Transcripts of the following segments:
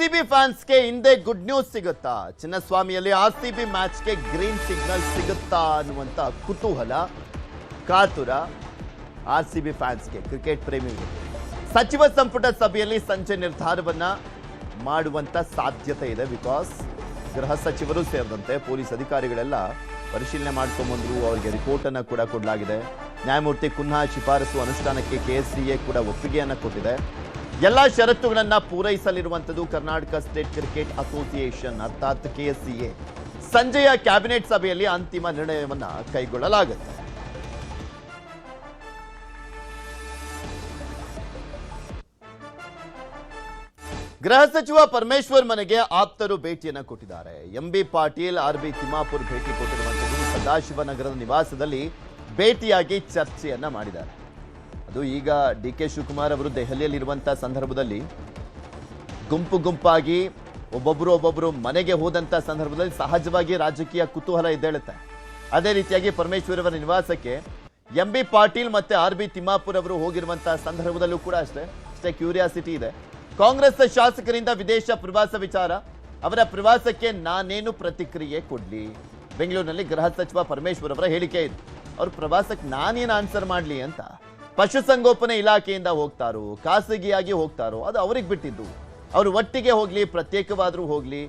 RCB ಫ್ಯಾನ್ಸ್ಗೆ ಹಿಂದೆ good news ಸಿಗುತ್ತಾ? ಚಿನ್ನಸ್ವಾಮಿಯಲ್ಲಿ RCB ಮ್ಯಾಚ್ಗೆ green signal ಸಿಗುತ್ತಾ ಅನ್ನುವಂತ ಕುತೂಹಲ, ಕಾತುರ ಆರ್ಸಿಬಿ ಫ್ಯಾನ್ಸ್ಗೆ, ಕ್ರಿಕೆಟ್ ಪ್ರೇಮಿಗಳು. ಸಚಿವ ಸಂಪುಟ ಸಭೆಯಲ್ಲಿ ಸಂಜೆ ನಿರ್ಧಾರವನ್ನ ಮಾಡುವಂತ ಸಾಧ್ಯತೆ ಇದೆ. ಬಿಕಾಸ್ ಗೃಹ ಸಚಿವರು ಸೇರಿದಂತೆ ಪೊಲೀಸ್ ಅಧಿಕಾರಿಗಳೆಲ್ಲ ಪರಿಶೀಲನೆ ಮಾಡ್ಕೊಂಡ್ಬಂದ್ರು. ಅವರಿಗೆ ರಿಪೋರ್ಟ್ ಅನ್ನ ಕೂಡ ಕೊಡಲಾಗಿದೆ. ನ್ಯಾಯಮೂರ್ತಿ ಕುನ್ಹಾ ಶಿಫಾರಸು ಅನುಷ್ಠಾನಕ್ಕೆ ಕೆಎಸ್ಸಿಎ ಕೂಡ ಒಪ್ಪಿಗೆಯನ್ನ ಕೊಟ್ಟಿದೆ. ಎಲ್ಲ ಷರತ್ತುಗಳನ್ನ ಪೂರೈಸಲಿರುವಂಥದ್ದು ಕರ್ನಾಟಕ ಸ್ಟೇಟ್ ಕ್ರಿಕೆಟ್ ಅಸೋಸಿಯೇಷನ್ ಅರ್ಥಾತ್ ಕೆಎಸ್ಸಿಎ. ಸಂಜೆಯ ಕ್ಯಾಬಿನೆಟ್ ಸಭೆಯಲ್ಲಿ ಅಂತಿಮ ನಿರ್ಣಯವನ್ನ ಕೈಗೊಳ್ಳಲಾಗುತ್ತೆ. ಗೃಹ ಸಚಿವ ಪರಮೇಶ್ವರ್ ಮನೆಗೆ ಆಪ್ತರು ಭೇಟಿಯನ್ನ ಕೊಟ್ಟಿದ್ದಾರೆ. ಎಂಬಿ ಪಾಟೀಲ್, ಆರ್ಬಿ ತಿಮ್ಮಾಪುರ್ ಭೇಟಿ ಕೊಟ್ಟಿರುವಂಥದ್ದು ಸದಾಶಿವನಗರದ ನಿವಾಸದಲ್ಲಿ ಭೇಟಿಯಾಗಿ ಚರ್ಚೆಯನ್ನ ಮಾಡಿದ್ದಾರೆ. ಅದು ಈಗ ಡಿಕೆ ಶಿವಕುಮಾರ್ ಅವರು ದೆಹಲಿಯಲ್ಲಿರುವಂತಹ ಸಂದರ್ಭದಲ್ಲಿ ಗುಂಪಾಗಿ ಒಬ್ಬೊಬ್ಬರು ಮನೆಗೆ ಹೋದಂತ ಸಂದರ್ಭದಲ್ಲಿ ಸಹಜವಾಗಿ ರಾಜಕೀಯ ಕುತೂಹಲ ಎದ್ದೇಳುತ್ತೆ. ಅದೇ ರೀತಿಯಾಗಿ ಪರಮೇಶ್ವರ್ ಅವರ ನಿವಾಸಕ್ಕೆ ಎಂಬಿ ಪಾಟೀಲ್ ಮತ್ತೆ ಆರ್ಬಿ ತಿಮ್ಮಾಪುರ್ ಅವರು ಹೋಗಿರುವಂತಹ ಸಂದರ್ಭದಲ್ಲೂ ಕೂಡ ಅಷ್ಟೇ ಕ್ಯೂರಿಯಾಸಿಟಿ ಇದೆ. ಕಾಂಗ್ರೆಸ್ ಶಾಸಕರಿಂದ ವಿದೇಶ ಪ್ರವಾಸ ವಿಚಾರ, ಅವರ ಪ್ರವಾಸಕ್ಕೆ ನಾನೇನು ಪ್ರತಿಕ್ರಿಯೆ ಕೊಡ್ಲಿ? ಬೆಂಗಳೂರಿನಲ್ಲಿ ಗೃಹ ಸಚಿವ ಪರಮೇಶ್ವರ್ ಅವರ ಹೇಳಿಕೆ ಇದೆ. ಅವ್ರ ಪ್ರವಾಸಕ್ಕೆ ನಾನೇನು ಆನ್ಸರ್ ಮಾಡ್ಲಿ ಅಂತ. ಪಶುಸಂಗೋಪನೆ ಇಲಾಖೆಯಿಂದ ಹೋಗ್ತಾರೋ, ಖಾಸಗಿಯಾಗಿ ಹೋಗ್ತಾರೋ, ಅದು ಅವ್ರಿಗೆ ಬಿಟ್ಟಿದ್ದು. ಅವರು ಒಟ್ಟಿಗೆ ಹೋಗ್ಲಿ, ಪ್ರತ್ಯೇಕವಾದ್ರೂ ಹೋಗ್ಲಿ,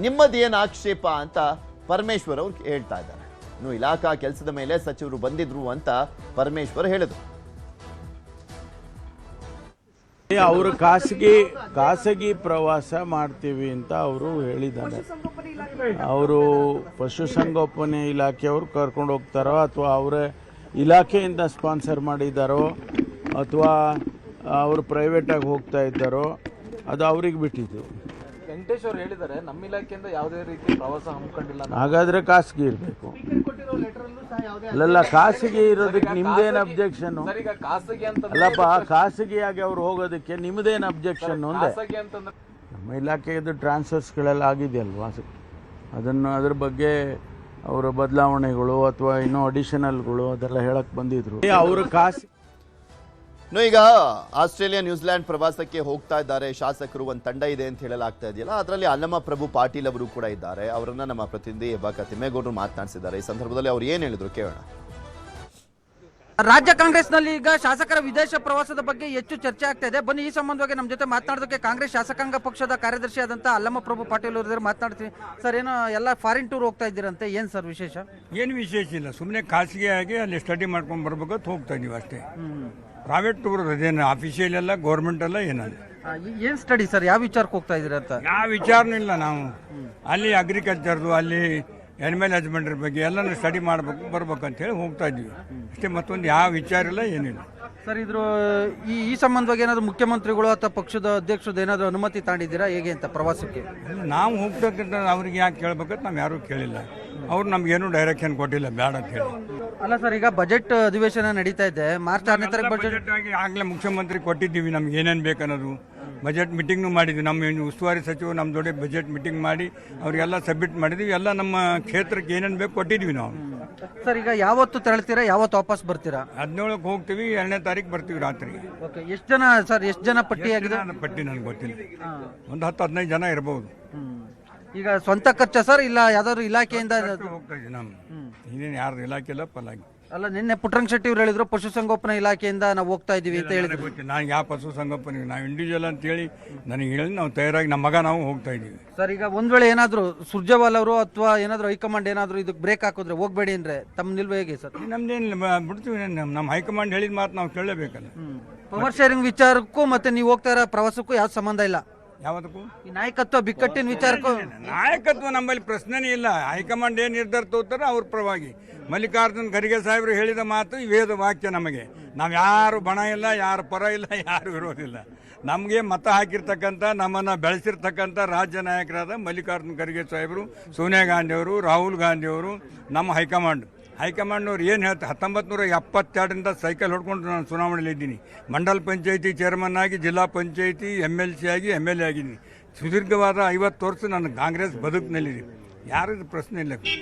ನಿಮ್ಮದೇನು ಆಕ್ಷೇಪ ಅಂತ ಪರಮೇಶ್ವರ್ ಅವ್ರು ಹೇಳ್ತಾ ಇದ್ದಾರೆ. ಇನ್ನು ಇಲಾಖಾ ಕೆಲಸದ ಮೇಲೆ ಸಚಿವರು ಬಂದಿದ್ರು ಅಂತ ಪರಮೇಶ್ವರ್ ಹೇಳಿದ್ರು. ಅವರು ಖಾಸಗಿ ಪ್ರವಾಸ ಮಾಡ್ತೀವಿ ಅಂತ ಅವರು ಹೇಳಿದ್ದಾರೆ. ಅವರು ಪಶುಸಂಗೋಪನೆ ಇಲಾಖೆಯವರು ಕರ್ಕೊಂಡು ಹೋಗ್ತಾರೋ ಅಥವಾ ಅವರೇ ಇಲಾಖೆಯಿಂದ ಸ್ಪಾನ್ಸರ್ ಮಾಡಿದ್ದಾರೋ ಅಥವಾ ಅವರು ಪ್ರೈವೇಟಾಗಿ ಹೋಗ್ತಾ ಇದ್ದಾರೋ ಅದು ಅವ್ರಿಗೆ ಬಿಟ್ಟಿದ್ದು. ವೆಂಕಟೇಶ್ ಅವರು ಹೇಳಿದ್ದಾರೆ ನಮ್ಮ ಇಲಾಖೆಯಿಂದ ಯಾವುದೇ ರೀತಿ ಪ್ರವಾಸ ಹಮ್ಮಿಕೊಂಡಿಲ್ಲ. ಹಾಗಾದ್ರೆ ಖಾಸಗಿ ಇರಬೇಕು. ಅಲ್ಲ, ಖಾಸಗಿ ಇರೋದಕ್ಕೆ ನಿಮ್ದೇನು ಅಬ್ಜೆಕ್ಷನ್? ಅಲ್ಲಪ್ಪ, ಖಾಸಗಿಯಾಗಿ ಅವ್ರು ಹೋಗೋದಕ್ಕೆ ನಿಮ್ದೇನು ಅಬ್ಜೆಕ್ಷನ್ ಅಂದೆ? ನಮ್ಮ ಇಲಾಖೆದು ಟ್ರಾನ್ಸ್ಫರ್ಸ್ಗಳೆಲ್ಲ ಆಗಿದೆಯಲ್ವಾ, ಅದ್ರ ಬಗ್ಗೆ ಅವರ ಬದಲಾವಣೆಗಳು ಅಥವಾ ಇನ್ನೂ ಅಡಿಷನಲ್ಗಳು ಅದೆಲ್ಲ ಹೇಳಕ್ ಬಂದಿದ್ರು. ಅವರು ಈಗ ಆಸ್ಟ್ರೇಲಿಯಾ, ನ್ಯೂಜಿಲೆಂಡ್ ಪ್ರವಾಸಕ್ಕೆ ಹೋಗ್ತಾ ಇದ್ದಾರೆ ಶಾಸಕರು. ಒಂದು ತಂಡ ಇದೆ ಅಂತ ಹೇಳಲಾಗ್ತಾ ಇದೆಯಲ್ಲ, ಅದರಲ್ಲಿ ಅಲ್ಲಮ ಪ್ರಭು ಪಾಟೀಲ್ ಅವರು ಕೂಡ ಇದ್ದಾರೆ. ಅವರನ್ನ ನಮ್ಮ ಪ್ರತಿನಿಧಿ ಬಾಕ ತಿಮ್ಮೇಗೌಡರು ಮಾತನಾಡಿಸಿದ್ದಾರೆ. ಈ ಸಂದರ್ಭದಲ್ಲಿ ಅವ್ರು ಏನ್ ಹೇಳಿದ್ರು ಕೇಳೋಣ. ರಾಜ್ಯ ಕಾಂಗ್ರೆಸ್ನಲ್ಲಿ ಈಗ ಶಾಸಕರ ವಿದೇಶ ಪ್ರವಾಸದ ಬಗ್ಗೆ ಹೆಚ್ಚು ಚರ್ಚೆ ಆಗ್ತಾ ಇದೆ. ಬನ್ನಿ, ಈ ಸಂಬಂಧವಾಗಿ ನಮ್ಮ ಜೊತೆ ಮಾತನಾಡೋದಕ್ಕೆ ಕಾಂಗ್ರೆಸ್ ಶಾಸಕಾಂಗ ಪಕ್ಷದ ಕಾರ್ಯದರ್ಶಿ ಆದಂತ ಅಲ್ಲಮ ಪ್ರಭು ಪಾಟೀಲ್ ಅವರು ಮಾತನಾಡ್ತೀನಿ. ಸರ್, ಏನೋ ಎಲ್ಲ ಫಾರಿನ್ ಟೂರ್ ಹೋಗ್ತಾ ಇದ್ದೀರಂತೆ, ಏನ್ ಸರ್ ವಿಶೇಷ? ಏನು ವಿಶೇಷ ಇಲ್ಲ, ಸುಮ್ಮನೆ ಖಾಸಗಿಯಾಗಿ ಅಲ್ಲಿ ಸ್ಟಡಿ ಮಾಡ್ಕೊಂಡು ಬರ್ಬೇಕಂತ ಹೋಗ್ತಾ ಇದೀವಿ ಅಷ್ಟೇ. ಪ್ರೈವೇಟ್ ಟೂರ್ ಅದೇನು ಅಫಿಷಿಯಲ್ ಎಲ್ಲ ಗೌರ್ಮೆಂಟ್ ಎಲ್ಲ ಏನಲ್ಲ. ಏನ್ ಸ್ಟಡಿ ಸರ್, ಯಾವ ವಿಚಾರಕ್ಕೆ ಹೋಗ್ತಾ ಇದೀರ ಅಂತ? ಯಾವ ವಿಚಾರನೂ ಇಲ್ಲ. ನಾವು ಅಲ್ಲಿ ಅಗ್ರಿಕಲ್ಚರ್ದು, ಅಲ್ಲಿ ಅನಿಮಲ್ ಹಸ್ಬೆಂಡ್ರಿ ಬಗ್ಗೆ ಎಲ್ಲನೂ ಸ್ಟಡಿ ಮಾಡ್ಬೇಕು ಬರ್ಬೇಕಂತ ಹೇಳಿ ಹೋಗ್ತಾ ಇದ್ವಿ ಅಷ್ಟೇ. ಮತ್ತೊಂದು ಯಾವ ವಿಚಾರ ಇಲ್ಲ, ಏನಿಲ್ಲ ಸರ್. ಇದ್ರ ಈ ಸಂಬಂಧವಾಗಿ ಏನಾದ್ರು ಮುಖ್ಯಮಂತ್ರಿಗಳು ಅಥವಾ ಪಕ್ಷದ ಅಧ್ಯಕ್ಷದ ಏನಾದ್ರು ಅನುಮತಿ ತಾಂಡಿದ್ದೀರಾ ಹೇಗೆ ಅಂತ ಪ್ರವಾಸಕ್ಕೆ? ನಾವು ಹೋಗ್ತಕ್ಕಂಥ ಅವ್ರಿಗೆ ಯಾಕೆ ಕೇಳ್ಬೇಕಂತ ನಾವು ಯಾರೂ ಕೇಳಿಲ್ಲ. ಅವ್ರು ನಮ್ಗೇನು ಡೈರೆಕ್ಷನ್ ಕೊಟ್ಟಿಲ್ಲ ಬೇಡ ಅಂತ ಹೇಳಿ. ಅಲ್ಲ ಸರ್, ಈಗ ಬಜೆಟ್ ಅಧಿವೇಶನ ನಡೀತಾ ಇದೆ, ಮಾರ್ಚ್ 6ನೇ ತಾರೀಕು ಬಜೆಟ್ ಆಗಿ ಆಗ್ಲೇ ಮುಖ್ಯಮಂತ್ರಿ ಕೊಟ್ಟಿದ್ದೀವಿ. ನಮ್ಗೆ ಏನೇನು ಬೇಕನ್ನೋದು ಬಜೆಟ್ ಮೀಟಿಂಗ್ನು ಮಾಡಿದ್ವಿ. ನಮ್ಮ ಉಸ್ತುವಾರಿ ಸಚಿವರು ನಮ್ಮ ಜೊತೆ ಬಜೆಟ್ ಮೀಟಿಂಗ್ ಮಾಡಿ ಅವರಿಗೆಲ್ಲ ಸಬ್ಮಿಟ್ ಮಾಡಿದ್ವಿ. ಎಲ್ಲ ನಮ್ಮ ಕ್ಷೇತ್ರಕ್ಕೆ ಏನೇನು ಬೇಕು ಕೊಟ್ಟಿದ್ವಿ ನಾವು. ಸರ್, ಈಗ ಯಾವತ್ತು ತೆರಳ್ತೀರಾ, ಯಾವತ್ತು ವಾಪಸ್ ಬರ್ತೀರಾ? 17ಕ್ಕೆ ಹೋಗ್ತೀವಿ, 2ನೇ ತಾರೀಕು ಬರ್ತೀವಿ ರಾತ್ರಿ. ಓಕೆ, ಎಷ್ಟು ಜನ ಸರ್, ಎಷ್ಟು ಜನ ಪಟ್ಟಿ ಆಗಿದೆ? ಪಟ್ಟಿ ನನಗೆ ಗೊತ್ತಿಲ್ಲ, ಒಂದು 10-15 ಜನ ಇರಬಹುದು. ಈಗ ಸ್ವಂತ ಖರ್ಚ ಸರ್, ಇಲ್ಲ ಯಾವ್ದಾದ್ರು ಇಲಾಖೆಯಿಂದ ಹೋಗ್ತಾ ಇದ್ದೀವಿ. ನಮ್ಮ ಇನ್ನೇನು ಯಾರು ಇಲಾಖೆ ಇಲ್ಲ ಪಲ್ಲಾಗಿ. ಅಲ್ಲ, ನಿನ್ನೆ ಪುಟ್ಟರಂಗ ಶೆಟ್ಟಿ ಅವರು ಹೇಳಿದ್ರು ಪಶುಸಂಗೋಪನಾ ಇಲಾಖೆಯಿಂದ ನಾವು ಹೋಗ್ತಾ ಇದೀವಿ ಅಂತ ಹೇಳಿದ್ರು. ಗೊತ್ತಿಲ್ಲ, ನಾನು ಯಾವ ಪಶುಸಂಗೋಪನೆ, ನಾವು ಇಂಡಿವಿಜುವಲ್ ಅಂತ ಹೇಳಿ ನನಗೆ ಹೇಳಿ ನಾವು ತಯಾರಾಗಿ ನಮ್ಮ ಮಗ ನಾವು ಹೋಗ್ತಾ ಇದ್ದೀವಿ. ಸರ್, ಈಗ ಒಂದ್ ವೇಳೆ ಏನಾದ್ರು ಸುರ್ಜೇವಾಲ್ ಅವರು ಅಥವಾ ಏನಾದ್ರು ಹೈಕಮಾಂಡ್ ಏನಾದ್ರು ಇದಕ್ಕೆ ಬ್ರೇಕ್ ಹಾಕಿದ್ರೆ ಹೋಗ್ಬೇಡಿ ಅಂದ್ರೆ ತಮ್ಮ ನಿಲ್ವ ಹೇಗೆ ಸರ್? ನಮ್ದೇನು ಬಿಡ್ತೀವಿ, ನಮ್ಮ ಹೈಕಮಾಂಡ್ ಹೇಳಿದ ಮಾತು ನಾವು ಕೇಳಲೇಬೇಕಲ್ಲ. ಪವರ್ ಶೇರಿಂಗ್ ವಿಚಾರಕ್ಕೂ ಮತ್ತೆ ನೀವು ಹೋಗ್ತಾ ಇರೋ ಪ್ರವಾಸಕ್ಕೂ ಯಾವ ಸಂಬಂಧ ಇಲ್ಲ. ಯಾವದಕ್ಕೂ ಈ ನಾಯಕತ್ವ ಬಿಕ್ಕಟ್ಟಿನ ವಿಚಾರಕ್ಕೂ ನಾಯಕತ್ವ ನಮ್ಮಲ್ಲಿ ಪ್ರಶ್ನೆನೇ ಇಲ್ಲ. ಹೈಕಮಾಂಡ್ ಏನು ನಿರ್ಧಾರ ತಗೋತಾರೋ ಅವ್ರ ಪರವಾಗಿ. ಮಲ್ಲಿಕಾರ್ಜುನ್ ಖರ್ಗೆ ಸಾಹೇಬರು ಹೇಳಿದ ಮಾತು ವೇದ ವಾಕ್ಯ. ನಮಗೆ ನಾವು ಯಾರು ಬಣ ಇಲ್ಲ, ಯಾರು ಪರ ಇಲ್ಲ, ಯಾರು ವಿರೋಧಿಲ್ಲ. ನಮಗೆ ಮತ ಹಾಕಿರ್ತಕ್ಕಂಥ, ನಮ್ಮನ್ನು ಬೆಳೆಸಿರ್ತಕ್ಕಂಥ ರಾಜ್ಯ ನಾಯಕರಾದ ಮಲ್ಲಿಕಾರ್ಜುನ್ ಖರ್ಗೆ ಸಾಹೇಬರು, ಸೋನಿಯಾ ಗಾಂಧಿಯವರು, ರಾಹುಲ್ ಗಾಂಧಿಯವರು, ನಮ್ಮ ಹೈಕಮಾಂಡ್ನವ್ರು ಏನು ಹೇಳ್ತಾರೆ. 1972ರಿಂದ ಸೈಕಲ್ ಹೊಡ್ಕೊಂಡು ನಾನು ಚುನಾವಣೆಯಲ್ಲಿ ಇದ್ದೀನಿ. ಮಂಡಲ ಪಂಚಾಯಿತಿ ಚೇರ್ಮನ್ ಆಗಿ, ಜಿಲ್ಲಾ ಪಂಚಾಯಿತಿ MLC ಆಗಿ MLA ಆಗಿದ್ದೀನಿ. ಸುದೀರ್ಘವಾದ 50 ವರ್ಷ ನಾನು ಕಾಂಗ್ರೆಸ್ ಬದುಕಿನಲ್ಲಿದ್ದೀನಿ. ಯಾರಿಗೂ ಪ್ರಶ್ನೆ ಇಲ್ಲ.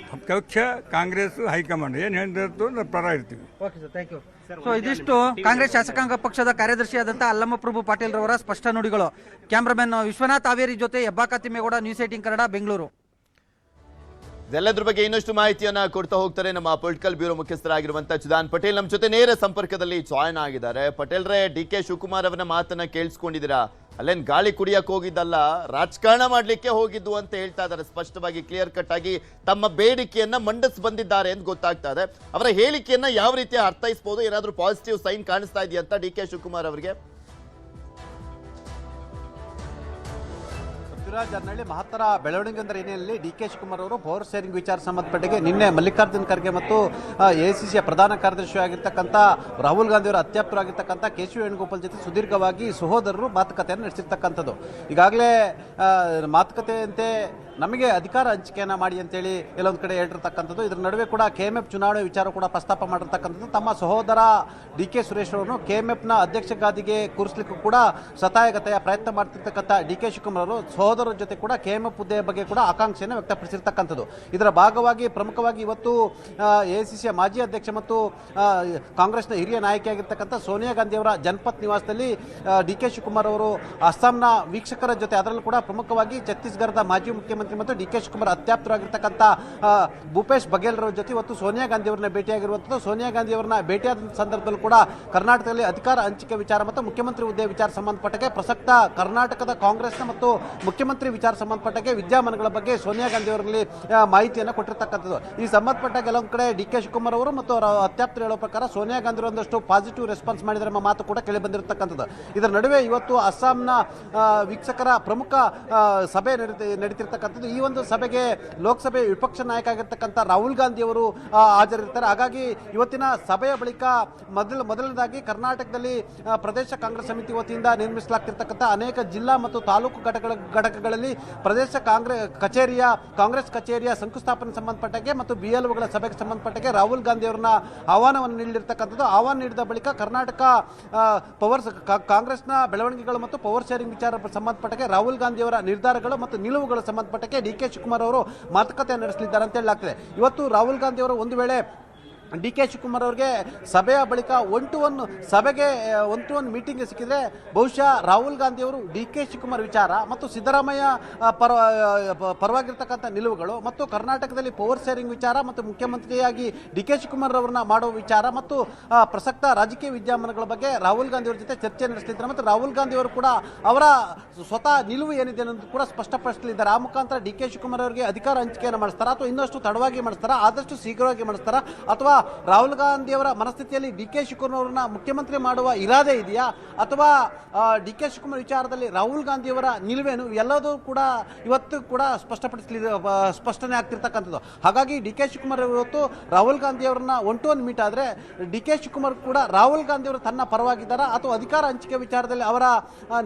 ಪಕ್ಷ ಕಾಂಗ್ರೆಸ್ ಹೈಕಮಾಂಡ್ ಏನು ಹೇಳಿರ್ತೋ ಪರ ಇರ್ತೀವಿ. Okay sir, thank you. So ಇದಿಷ್ಟು ಕಾಂಗ್ರೆಸ್ ಶಾಸಕಾಂಗ ಪಕ್ಷದ ಕಾರ್ಯದರ್ಶಿಯಾದಂತಹ ಅಲ್ಲಮ್ಮ ಪ್ರಭು ಪಾಟೀಲ್ ರವರ ಸ್ಪಷ್ಟ ನುಡಿಗಳು. ಕ್ಯಾಮ್ರಾಮನ್ ವಿಶ್ವನಾಥ್ ಹಾವೇರಿ ಜೊತೆ ಹೆಬ್ಬಾಕ ತಿಮ್ಮೇಗೌಡ, ನ್ಯೂಸ್ 18 ಕನ್ನಡ, ಬೆಂಗಳೂರು. ಇದೆಲ್ಲದ್ರ ಬಗ್ಗೆ ಇನ್ನಷ್ಟು ಮಾಹಿತಿಯನ್ನ ಕೊಡ್ತಾ ಹೋಗ್ತಾರೆ ನಮ್ಮ ಪೊಲಿಟಿಕಲ್ ಬ್ಯೂರೋ ಮುಖ್ಯಸ್ಥರಾಗಿರುವಂತಹ ಚಿದಾನ್ ಪಟೇಲ್ ನಮ್ಮ ಜೊತೆ ನೇರ ಸಂಪರ್ಕದಲ್ಲಿ ಜಾಯ್ನ್ ಆಗಿದ್ದಾರೆ. ಪಟೇಲ್ರೇ, ಡಿ.ಕೆ. ಶಿವಕುಮಾರ್ ಅವರ ಮಾತನ್ನ ಕೇಳಿಸ್ಕೊಂಡಿದ್ದೀರಾ? ಅಲ್ಲೇನ್ ಗಾಳಿ ಕುಡಿಯಕ್ಕೆ ಹೋಗಿದ್ದಲ್ಲ, ರಾಜಕಾರಣ ಮಾಡ್ಲಿಕ್ಕೆ ಹೋಗಿದ್ದು ಅಂತ ಹೇಳ್ತಾ ಇದ್ದಾರೆ. ಸ್ಪಷ್ಟವಾಗಿ ಕ್ಲಿಯರ್ ಕಟ್ ಆಗಿ ತಮ್ಮ ಬೇಡಿಕೆಯನ್ನ ಮಂಡಿಸ್ ಬಂದಿದ್ದಾರೆ ಅಂತ ಗೊತ್ತಾಗ್ತಾ ಇದೆ. ಅವರ ಹೇಳಿಕೆಯನ್ನ ಯಾವ ರೀತಿ ಅರ್ಥೈಸಬಹುದು? ಏನಾದ್ರೂ ಪಾಸಿಟಿವ್ ಸೈನ್ ಕಾಣಿಸ್ತಾ ಇದೆಯಂತ ಡಿ.ಕೆ. ಶಿವಕುಮಾರ್ ಅವರಿಗೆ? ಪೃಥ್ವಿರಾಜ್ ಮಹತ್ತರ ಬೆಳವಣಿಗೆ ಅಂದರೆ ಹಿನ್ನೆಲೆಯಲ್ಲಿ ಡಿ.ಕೆ. ಶಿವಕುಮಾರ್ ಅವರು ಪವರ್ ಶೇರಿಂಗ್ ವಿಚಾರ ಸಂಬಂಧಪಟ್ಟಿಗೆ ನಿನ್ನೆ ಮಲ್ಲಿಕಾರ್ಜುನ್ ಖರ್ಗೆ ಮತ್ತು ಎಐಸಿಸಿಯ ಪ್ರಧಾನ ಕಾರ್ಯದರ್ಶಿ ಆಗಿರ್ತಕ್ಕಂಥ ರಾಹುಲ್ ಗಾಂಧಿ ಅವರ ಅತ್ಯಾಪ್ತರಾಗಿರ್ತಕ್ಕಂಥ ಕೆ.ಸಿ. ವೇಣುಗೋಪಾಲ್ ಜೊತೆ ಸುದೀರ್ಘವಾಗಿ ಸಹೋದರರು ಮಾತುಕತೆಯನ್ನು ನಡೆಸಿರ್ತಕ್ಕಂಥದ್ದು. ಈಗಾಗಲೇ ಮಾತುಕತೆಯಂತೆ ನಮಗೆ ಅಧಿಕಾರ ಹಂಚಿಕೆಯನ್ನು ಮಾಡಿ ಅಂತೇಳಿ ಎಲ್ಲೊಂದು ಕಡೆ ಹೇಳಿರ್ತಕ್ಕಂಥದ್ದು. ಇದರ ನಡುವೆ ಕೂಡ KMF ಚುನಾವಣೆ ವಿಚಾರ ಕೂಡ ಪ್ರಸ್ತಾಪ ಮಾಡಿರ್ತಕ್ಕಂಥದ್ದು. ತಮ್ಮ ಸಹೋದರ ಡಿ.ಕೆ. ಸುರೇಶ್ ಅವರನ್ನು KMFನ ಅಧ್ಯಕ್ಷ ಗಾದಿಗೆ ಕೂರಿಸಲಿಕ್ಕೂ ಕೂಡ ಸತಾಯಗತೆಯ ಪ್ರಯತ್ನ ಮಾಡ್ತಿರ್ತಕ್ಕಂಥ ಡಿ.ಕೆ. ಶಿವಕುಮಾರ್ ಅವರು ಸಹೋದರರ ಜೊತೆ ಕೂಡ KMF ಹುದ್ದೆಯ ಬಗ್ಗೆ ಕೂಡ ಆಕಾಂಕ್ಷೆಯನ್ನು ವ್ಯಕ್ತಪಡಿಸಿರ್ತಕ್ಕಂಥದ್ದು. ಇದರ ಭಾಗವಾಗಿ ಪ್ರಮುಖವಾಗಿ ಇವತ್ತು ಎಐಸಿಸಿಯ ಮಾಜಿ ಅಧ್ಯಕ್ಷ ಮತ್ತು ಕಾಂಗ್ರೆಸ್ನ ಹಿರಿಯ ನಾಯಕಿಯಾಗಿರ್ತಕ್ಕಂಥ ಸೋನಿಯಾ ಗಾಂಧಿ ಅವರ ಜನಪತ್ ನಿವಾಸದಲ್ಲಿ ಡಿ.ಕೆ. ಶಿವಕುಮಾರ್ ಅವರು ಅಸ್ಸಾಂನ ವೀಕ್ಷಕರ ಜೊತೆ, ಅದರಲ್ಲೂ ಕೂಡ ಪ್ರಮುಖವಾಗಿ ಛತ್ತೀಸ್ಗಢದ ಮಾಜಿ ಮುಖ್ಯಮಂತ್ರಿ ಮತ್ತು ಡಿ.ಕೆ. ಶಿವಕುಮಾರ್ ಅತ್ಯಾಪ್ತರಾಗಿರ್ತಕ್ಕಂಥ ಭೂಪೇಶ್ ಬಘೇಲ್ ಅವರ ಜೊತೆ ಇವತ್ತು ಸೋನಿಯಾ ಗಾಂಧಿ ಅವರನ್ನ ಭೇಟಿಯಾಗಿರುವಂಥದ್ದು. ಸೋನಿಯಾ ಗಾಂಧಿ ಅವರನ್ನ ಭೇಟಿಯಾದ ಸಂದರ್ಭದಲ್ಲೂ ಕೂಡ ಕರ್ನಾಟಕದಲ್ಲಿ ಅಧಿಕಾರ ಹಂಚಿಕೆ ವಿಚಾರ ಮತ್ತು ಮುಖ್ಯಮಂತ್ರಿ ಹುದ್ದೆ ವಿಚಾರ ಸಂಬಂಧಪಟ್ಟಗೆ ಪ್ರಸಕ್ತ ಕರ್ನಾಟಕದ ಕಾಂಗ್ರೆಸ್ನ ಮತ್ತು ಮುಖ್ಯಮಂತ್ರಿ ವಿಚಾರ ಸಂಬಂಧಪಟ್ಟಗೆ ವಿದ್ಯಮಾನಗಳ ಬಗ್ಗೆ ಸೋನಿಯಾ ಗಾಂಧಿ ಅವರಲ್ಲಿ ಮಾಹಿತಿಯನ್ನು ಕೊಟ್ಟಿರ್ತಕ್ಕಂಥದ್ದು. ಈ ಸಂಬಂಧಪಟ್ಟ ಕೆಲವೊಂದು ಕಡೆ ಡಿ.ಕೆ. ಶಿವಕುಮಾರ್ ಅವರು ಮತ್ತು ಅವರ ಅತ್ಯಾಪ್ತರು ಹೇಳೋ ಪ್ರಕಾರ ಸೋನಿಯಾ ಗಾಂಧಿ ಒಂದಷ್ಟು ಪಾಸಿಟಿವ್ ರೆಸ್ಪಾನ್ಸ್ ಮಾಡಿದರೆ ಎಂಬ ಮಾತು ಕೂಡ ಕೇಳಿ ಬಂದಿರತಕ್ಕಂಥದ್ದು. ಇದರ ನಡುವೆ ಇವತ್ತು ಅಸ್ಸಾಂನ ವೀಕ್ಷಕರ ಪ್ರಮುಖ ಸಭೆ ನಡೀತಿರ್ತಕ್ಕಂಥದ್ದು. ಈ ಒಂದು ಸಭೆಗೆ ಲೋಕಸಭೆ ವಿಪಕ್ಷ ನಾಯಕ ಆಗಿರ್ತಕ್ಕಂಥ ರಾಹುಲ್ ಗಾಂಧಿ ಅವರು ಹಾಜರಿರ್ತಾರೆ. ಹಾಗಾಗಿ ಇವತ್ತಿನ ಸಭೆಯ ಬಳಿಕ ಮೊದಲನೇದಾಗಿ ಕರ್ನಾಟಕದಲ್ಲಿ ಪ್ರದೇಶ ಕಾಂಗ್ರೆಸ್ ಸಮಿತಿ ವತಿಯಿಂದ ನಿರ್ಮಿಸಲಾಗ್ತಿರ್ತಕ್ಕಂಥ ಅನೇಕ ಜಿಲ್ಲಾ ಮತ್ತು ತಾಲೂಕು ಘಟಕಗಳಲ್ಲಿ ಪ್ರದೇಶ ಕಾಂಗ್ರೆಸ್ ಕಚೇರಿಯ ಶಂಕುಸ್ಥಾಪನೆ ಸಂಬಂಧಪಟ್ಟಗೆ ಮತ್ತು BLOಗಳ ಸಭೆಗೆ ಸಂಬಂಧಪಟ್ಟಗೆ ರಾಹುಲ್ ಗಾಂಧಿ ಅವರನ್ನ ಆಹ್ವಾನವನ್ನು ನೀಡಿರ್ತಕ್ಕಂಥದ್ದು. ಆಹ್ವಾನ ನೀಡಿದ ಬಳಿಕ ಕರ್ನಾಟಕ ಕಾಂಗ್ರೆಸ್ನ ಬೆಳವಣಿಗೆಗಳು ಮತ್ತು ಪವರ್ ಶೇರಿಂಗ್ ವಿಚಾರ ಸಂಬಂಧಪಟ್ಟಗೆ ರಾಹುಲ್ ಗಾಂಧಿ ಅವರ ನಿರ್ಧಾರಗಳು ಮತ್ತು ನಿಲುವುಗಳ ಸಂಬಂಧಪಟ್ಟಕ್ಕೆ ಡಿ.ಕೆ. ಶಿವಕುಮಾರ್ ಅವರು ಮಾತುಕತೆ ನಡೆಸಲಿದ್ದಾರೆ ಅಂತ ಹೇಳಲಾಗ್ತದೆ. ಇವತ್ತು ರಾಹುಲ್ ಗಾಂಧಿ ಅವರು ಒಂದು ವೇಳೆ ಡಿ.ಕೆ. ಶಿವಕುಮಾರ್ ಅವರಿಗೆ ಸಭೆಯ ಬಳಿಕ ಒನ್ ಟು ಒನ್ ಮೀಟಿಂಗ್ ಸಿಕ್ಕಿದ್ರೆ ಬಹುಶಃ ರಾಹುಲ್ ಗಾಂಧಿ ಅವರು ಡಿ.ಕೆ. ಶಿವಕುಮಾರ್ ವಿಚಾರ ಮತ್ತು ಸಿದ್ದರಾಮಯ್ಯ ಪರವಾಗಿರ್ತಕ್ಕಂಥ ನಿಲುವುಗಳು ಮತ್ತು ಕರ್ನಾಟಕದಲ್ಲಿ ಪವರ್ ಶೇರಿಂಗ್ ವಿಚಾರ ಮತ್ತು ಮುಖ್ಯಮಂತ್ರಿಯಾಗಿ ಡಿ.ಕೆ. ಶಿವಕುಮಾರ್ ಅವರನ್ನ ಮಾಡುವ ವಿಚಾರ ಮತ್ತು ಪ್ರಸಕ್ತ ರಾಜಕೀಯ ವಿದ್ಯಮಾನಗಳ ಬಗ್ಗೆ ರಾಹುಲ್ ಗಾಂಧಿ ಅವರ ಜೊತೆ ಚರ್ಚೆ ನಡೆಸಲಿದ್ದಾರೆ. ಮತ್ತು ರಾಹುಲ್ ಗಾಂಧಿ ಅವರು ಕೂಡ ಅವರ ಸ್ವತಃ ನಿಲುವು ಏನಿದೆ ಅನ್ನೋದು ಕೂಡ ಸ್ಪಷ್ಟಪಡಿಸಲಿದ್ದಾರೆ. ಆ ಮುಖಾಂತರ ಡಿ.ಕೆ. ಶಿವಕುಮಾರ್ ಅವರಿಗೆ ಅಧಿಕಾರ ಹಂಚಿಕೆಯನ್ನು ಮಾಡಿಸ್ತಾರ ಅಥವಾ ಇನ್ನಷ್ಟು ತಡವಾಗಿ ಮಾಡಿಸ್ತಾರ, ಆದಷ್ಟು ಶೀಘ್ರವಾಗಿ ಮಾಡಿಸ್ತಾರ, ಅಥವಾ ರಾಹುಲ್ ಗಾಂಧಿ ಅವರ ಮನಸ್ಥಿತಿಯಲ್ಲಿ ಡಿ.ಕೆ. ಶಿವಕುಮಾರ್ ಅವರನ್ನ ಮುಖ್ಯಮಂತ್ರಿ ಮಾಡುವ ಇರಾದೆ ಇದೆಯಾ, ಅಥವಾ ಡಿ.ಕೆ. ಶಿವಕುಮಾರ್ ವಿಚಾರದಲ್ಲಿ ರಾಹುಲ್ ಗಾಂಧಿ ಅವರ ನಿಲುವೇನು, ಎಲ್ಲದೂ ಕೂಡ ಇವತ್ತು ಕೂಡ ಸ್ಪಷ್ಟನೆ ಆಗ್ತಿರ್ತಕ್ಕಂಥದ್ದು. ಹಾಗಾಗಿ ಡಿ.ಕೆ. ಶಿವಕುಮಾರ್ ಇವತ್ತು ರಾಹುಲ್ ಗಾಂಧಿ ಅವರನ್ನ ಒನ್ ಟು ಒನ್ ಮೀಟ್ ಆದರೆ ಡಿ.ಕೆ. ಶಿವಕುಮಾರ್ ಕೂಡ ರಾಹುಲ್ ಗಾಂಧಿ ಅವರು ತನ್ನ ಪರವಾಗಿದ್ದಾರಾ ಅಥವಾ ಅಧಿಕಾರ ಹಂಚಿಕೆ ವಿಚಾರದಲ್ಲಿ ಅವರ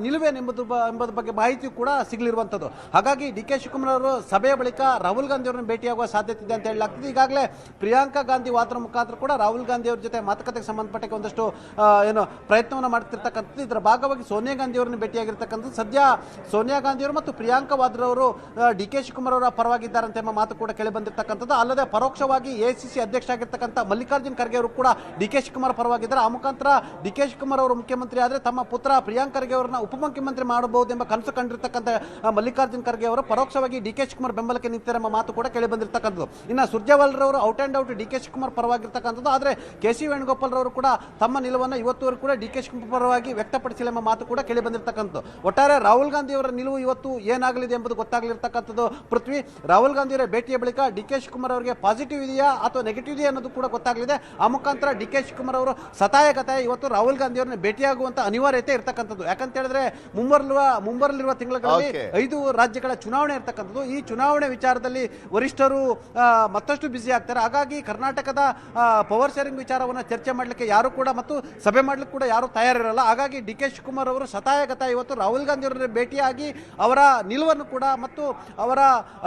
ನಿಲುವೇನು ಎಂಬುದು ಬಗ್ಗೆ ಮಾಹಿತಿ ಕೂಡ ಸಿಗಲಿರುವಂಥದ್ದು. ಹಾಗಾಗಿ ಡಿ.ಕೆ. ಶಿವಕುಮಾರ್ ಅವರು ಸಭೆಯ ಬಳಿಕ ರಾಹುಲ್ ಗಾಂಧಿ ಅವರನ್ನು ಭೇಟಿಯಾಗುವ ಸಾಧ್ಯತೆ ಇದೆ ಅಂತ ಹೇಳಲಾಗ್ತದೆ. ಈಗಾಗಲೇ ಪ್ರಿಯಾಂಕಾ ಗಾಂಧಿ ವಾದ್ರ ಮುಖಾಂತರ ಕೂಡ ರಾಹುಲ್ ಗಾಂಧಿ ಅವರ ಜೊತೆ ಮಾತುಕತೆಗೆ ಸಂಬಂಧಪಟ್ಟ ಒಂದಷ್ಟು ಪ್ರಯತ್ನವನ್ನು ಮಾಡ್ತಿರ್ತಕ್ಕಂಥದ್ದು. ಇದರ ಭಾಗವಾಗಿ ಸೋನಿಯಾ ಗಾಂಧಿ ಅವರನ್ನು ಭೇಟಿಯಾಗಿರ್ತಕ್ಕಂಥದ್ದು. ಸದ್ಯ ಸೋನಿಯಾ ಗಾಂಧಿ ಅವರು ಮತ್ತು ಪ್ರಿಯಾಂಕಾ ವಾದ್ರಾ ಅವರು ಡಿ.ಕೆ. ಶಿವಕುಮಾರ್ ಅವರ ಪರವಾಗಿದ್ದಾರಂತೆ ಎಂಬ ಮಾತು ಕೂಡ ಕೇಳಿ ಬಂದಿರತಕ್ಕಂಥದ್ದು. ಅಲ್ಲದೆ ಪರೋಕ್ಷವಾಗಿ ಎಐಸಿಸಿ ಅಧ್ಯಕ್ಷ ಆಗಿರ್ತಕ್ಕಂಥ ಮಲ್ಲಿಕಾರ್ಜುನ್ ಖರ್ಗೆ ಅವರು ಕೂಡ ಡಿ.ಕೆ. ಶಿವಕುಮಾರ್ ಪರವಾಗಿದ್ದಾರೆ. ಆ ಮುಖಾಂತರ ಡಿ.ಕೆ. ಶಿವಕುಮಾರ್ ಅವರು ಮುಖ್ಯಮಂತ್ರಿ ಆದರೆ ತಮ್ಮ ಪುತ್ರ ಪ್ರಿಯಾಂಕ್ ಖರ್ಗೆ ಅವರನ್ನ ಉಪಮುಖ್ಯಮಂತ್ರಿ ಮಾಡಬಹುದು ಎಂಬ ಕನಸು ಕಂಡಿರ್ತಕ್ಕಂಥ ಮಲ್ಲಿಕಾರ್ಜುನ್ ಖರ್ಗೆ ಅವರು ಪರೋಕ್ಷವಾಗಿ ಡಿ.ಕೆ. ಶಿವಕುಮಾರ್ ಬೆಂಬಲಕ್ಕೆ ನಿಂತಿದ್ದಾರೆ ಎಂಬ ಮಾತು ಕೂಡ ಕೇಳಿ ಬಂದಿರತಕ್ಕಂಥದ್ದು. ಇನ್ನು ಸುರ್ಜೇವಾಲರವರು out and out D K. Shivakumar ಪರವಾಗಿರ್ತಕ್ಕಂಥದ್ದು. ಆದರೆ ಕೆ.ಸಿ. ವೇಣುಗೋಪಾಲ್ ಅವರು ಕೂಡ ತಮ್ಮ ನಿಲುವನ್ನು ಇವತ್ತುವರೆಗೂ ಕೂಡ ಡಿ.ಕೆ. ಶಿವಕುಮಾರ್ ಪರವಾಗಿ ವ್ಯಕ್ತಪಡಿಸಿಲ್ಲ ಎಂಬ ಮಾತು ಕೂಡ ಕೇಳಿ ಬಂದಿರತಕ್ಕಂಥದ್ದು. ಒಟ್ಟಾರೆ ರಾಹುಲ್ ಗಾಂಧಿ ಅವರ ನಿಲುವು ಇವತ್ತು ಏನಾಗಲಿದೆ ಎಂಬುದು ಗೊತ್ತಾಗಲಿರ್ತಕ್ಕಂಥದ್ದು. ಪೃಥ್ವಿ, ರಾಹುಲ್ ಗಾಂಧಿ ಅವರ ಭೇಟಿಯ ಬಳಿಕ ಡಿ.ಕೆ. ಶಿವಕುಮಾರ್ ಅವರಿಗೆ ಪಾಸಿಟಿವ್ ಇದೆಯಾ ಅಥವಾ ನೆಗೆಟಿವ್ ಇದೆಯಾ ಅನ್ನೋದು ಕೂಡ ಗೊತ್ತಾಗಲಿದೆ. ಆ ಮುಖಾಂತರ ಡಿ.ಕೆ. ಶಿವಕುಮಾರ್ ಅವರು ಸತಾಯಗತಾಯ ಇವತ್ತು ರಾಹುಲ್ ಗಾಂಧಿ ಅವರನ್ನ ಭೇಟಿಯಾಗುವಂತ ಅನಿವಾರ್ಯತೆ ಇರ್ತಕ್ಕಂಥದ್ದು. ಯಾಕಂತ ಹೇಳಿದ್ರೆ ಮುಂಬರಲಿರುವ ತಿಂಗಳಲ್ಲಿ 5 ರಾಜ್ಯಗಳ ಚುನಾವಣೆ ಇರ್ತಕ್ಕಂಥದ್ದು. ಈ ಚುನಾವಣೆ ವಿಚಾರದಲ್ಲಿ ವರಿಷ್ಠರು ಮತ್ತಷ್ಟು ಬ್ಯುಸಿ ಆಗ್ತಾರೆ. ಹಾಗಾಗಿ ಕರ್ನಾಟಕದ ಪವರ್ ಶೇರಿಂಗ್ ವಿಚಾರವನ್ನು ಚರ್ಚೆ ಮಾಡಲಿಕ್ಕೆ ಯಾರು ಕೂಡ ಮತ್ತು ಸಭೆ ಮಾಡಲಿಕ್ಕೆ ಕೂಡ ಯಾರು ತಯಾರಿರಲ್ಲ. ಹಾಗಾಗಿ ಡಿ.ಕೆ. ಶಿವಕುಮಾರ್ ಅವರು ಸತಾಯಗತ ಇವತ್ತು ರಾಹುಲ್ ಗಾಂಧಿ ಅವರನ್ನು ಭೇಟಿಯಾಗಿ ಅವರ ನಿಲುವನ್ನು ಕೂಡ ಮತ್ತು ಅವರ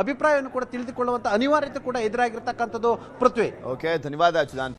ಅಭಿಪ್ರಾಯವನ್ನು ಕೂಡ ತಿಳಿದುಕೊಳ್ಳುವಂತ ಅನಿವಾರ್ಯತೆ ಕೂಡ ಎದುರಾಗಿರ್ತಕ್ಕಂಥದ್ದು. ಪೃಥ್ವಿ. ಓಕೆ, ಧನ್ಯವಾದ ಚಿದಾನ್.